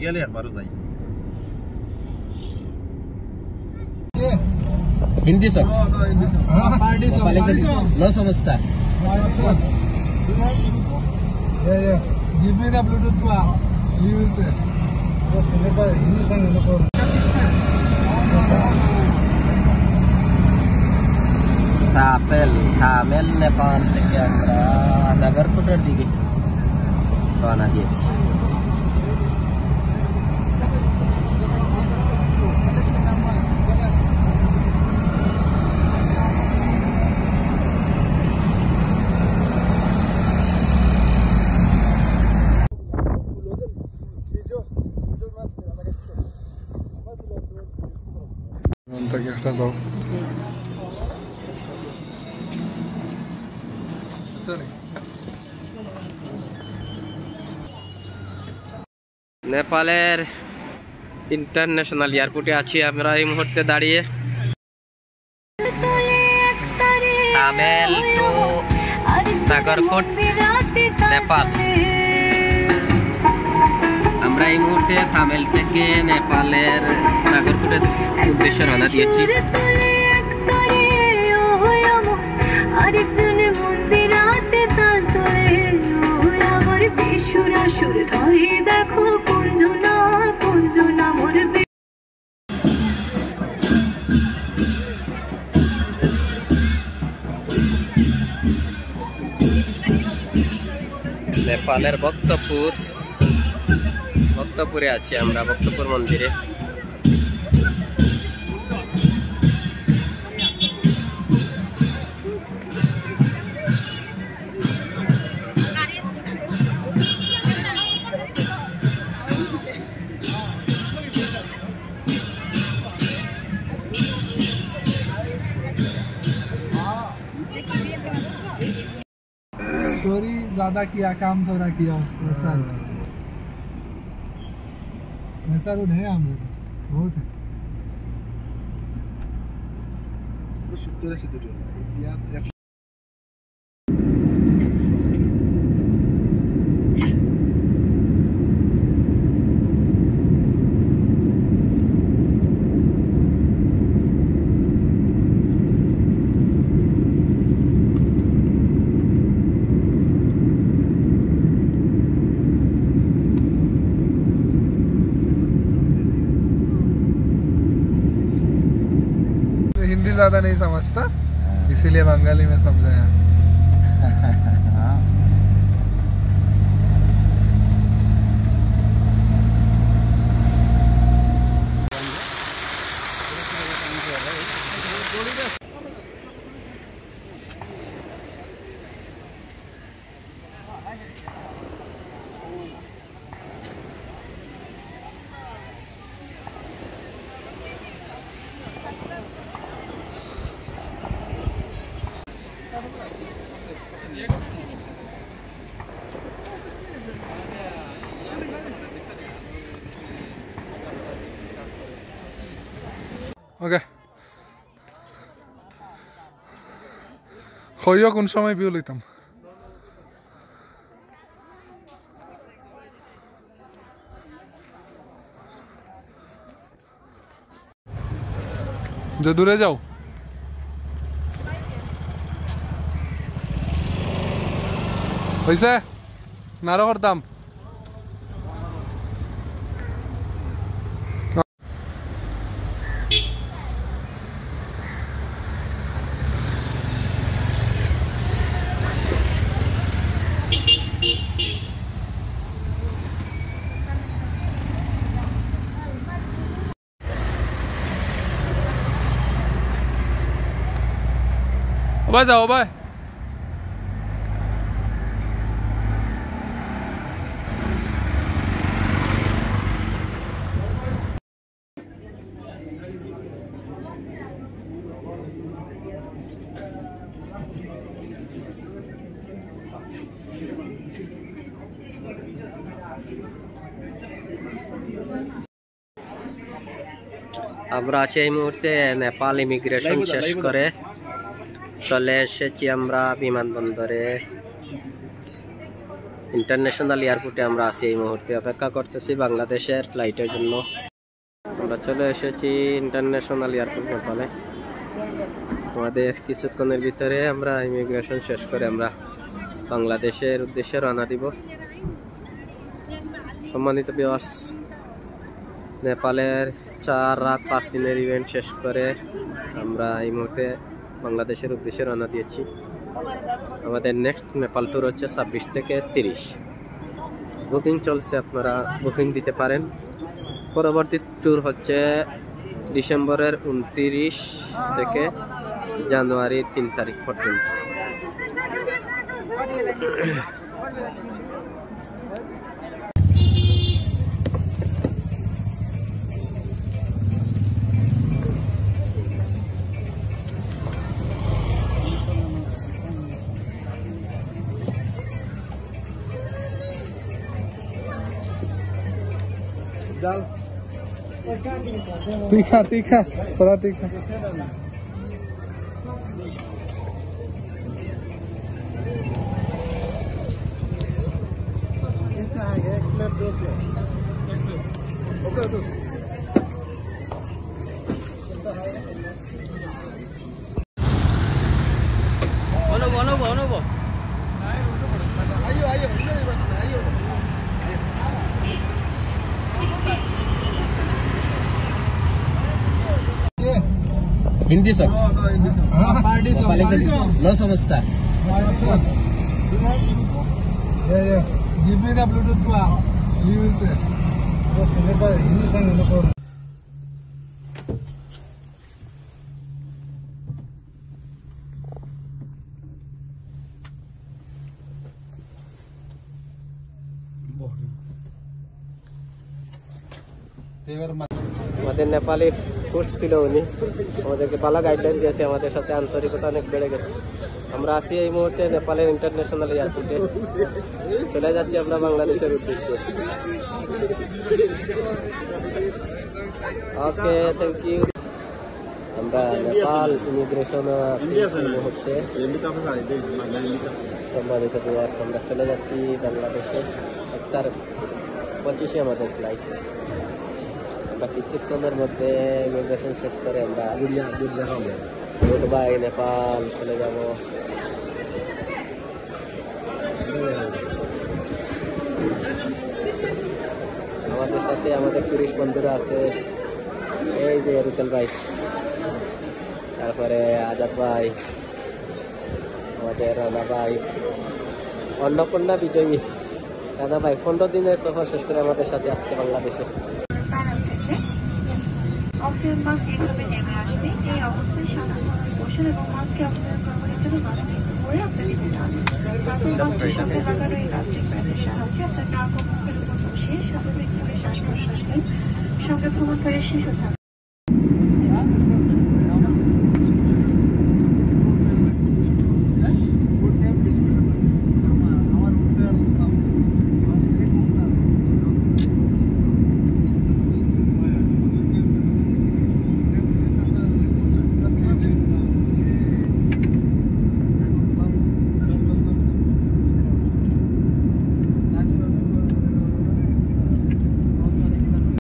গেলে একবারও যাই। हिंदी सॉन्ग नेपाली से लो समझता give me the bluetooth class you will play just Nepal Hindi song Nepal Thamel Nepal থেকে আমরা নাগরকোটের দিকে রওনা দিয়েছি। নেপালের ইন্টারন্যাশনাল এয়ারপোর্টে আছি আমরা এই মুহূর্তে দাঁড়িয়ে। থামেল টু নাগরকোট নেপাল। আমরা এই মুহূর্তে থামেল থেকে নেপালের নাগরকোটের উদ্দেশ্যে রওনা দিয়েছি। নেপালের ভক্তপুরে আছি আমরা, ভক্তপুর মন্দিরে। चोरी ज्यादा किया काम थोड़ा किया ऐसा रोड है हमारे पास बहुत है हिंदी ज्यादा नहीं समझता इसीलिए बंगाली में समझाया। ওকে খইও কোন সময় বিয়ে লইতাম যে দূরে যাও হইছে নারো করতাম ওবাই যাও ওবাই আমরা আছি এই মুহূর্তে নেপাল ইমিগ্রেশন শেষ করে চলে এসেছি আমরা বিমানবন্দরে। ইন্টারন্যাশনাল এয়ারপোর্টে আমরা আছি এই মুহূর্তে, অপেক্ষা করতেছি বাংলাদেশের ফ্লাইটের জন্য। আমরা চলে এসেছি ইন্টারন্যাশনাল এয়ারপোর্ট নেপালে। আমাদের কিছুক্ষণের ভিতরে আমরা ইমিগ্রেশন শেষ করে আমরা বাংলাদেশের উদ্দেশ্যে রওনা দিব। সম্মানিত ভিউয়ার্স, নেপালের 4 রাত 5 দিনের ইভেন্ট শেষ করে আমরা এই মুহূর্তে বাংলাদেশের উদ্দেশ্যে রওনা দিয়েছি। আমাদের নেক্সট নেপাল ট্যুর হচ্ছে 26 থেকে 30। বুকিং চলছে, আপনারা বুকিং দিতে পারেন। পরবর্তী ট্যুর হচ্ছে ডিসেম্বরের 29 থেকে জানুয়ারির 3 তারিখ পর্যন্ত। तीखा तीखा थोड़ा तीखा। हिंदी सर नेपाली से न समझता। Give me the Bluetooth class. Use it. Just Nepal, English and Nepal. আমাদের নেপালি পোস্ট ছিল, উনি আমাদেরকে ভালো গাইডলাইন দিয়েছে, আমাদের সাথে আন্তরিকতা অনেক বেড়ে গেছে। আমরা আছি এই মুহূর্তে নেপালের ইন্টারন্যাশনাল এয়ারপোর্টে, চলে যাচ্ছি আমরা বাংলাদেশের উদ্দেশ্যে। ওকে, থ্যাংক ইউ। আমরা নেপাল ইমিগ্রেশন আছি এই মুহূর্তে। সম্মানিত ভিউয়ার্স, আমরা চলে যাচ্ছি বাংলাদেশে। 1:25 আমাদের ফ্লাইট। আমরা কিছুক্ষণের মধ্যে ইমিগ্রেশন শেষ করে আমরা গুড বাই নেপাল চলে যাব। আমাদের সাথে আমাদের টুরিস্ট বন্ধুরা আছে, এই যে রুসেল ভাই, তারপরে আজাদ ভাই, আমাদের রানা ভাই, অন্নপূর্ণা বিজয়ী রানা ভাই 15 দিনের সফর শেষ করে আমাদের সাথে আজকে বাংলাদেশে। অক্সিজেন মাস্ক যেভাবে নেমে আসবে এই অবস্থায় সাধারণ পোষণ এবং মাস্ককে অক্সিজেন গ্রহণের জন্য মাস্ক পরে আপনাকে যেতে হবে। তারপর মাস্কের সাথে লাগানো এই প্লাস্টিক ব্যাগের সাহায্যে আপনার নাক ও মুখের উপর বসিয়ে স্বাভাবিকভাবে শ্বাস প্রশ্বাস নেন। সঙ্গে ভ্রমণকারীর শিশু থাকবে।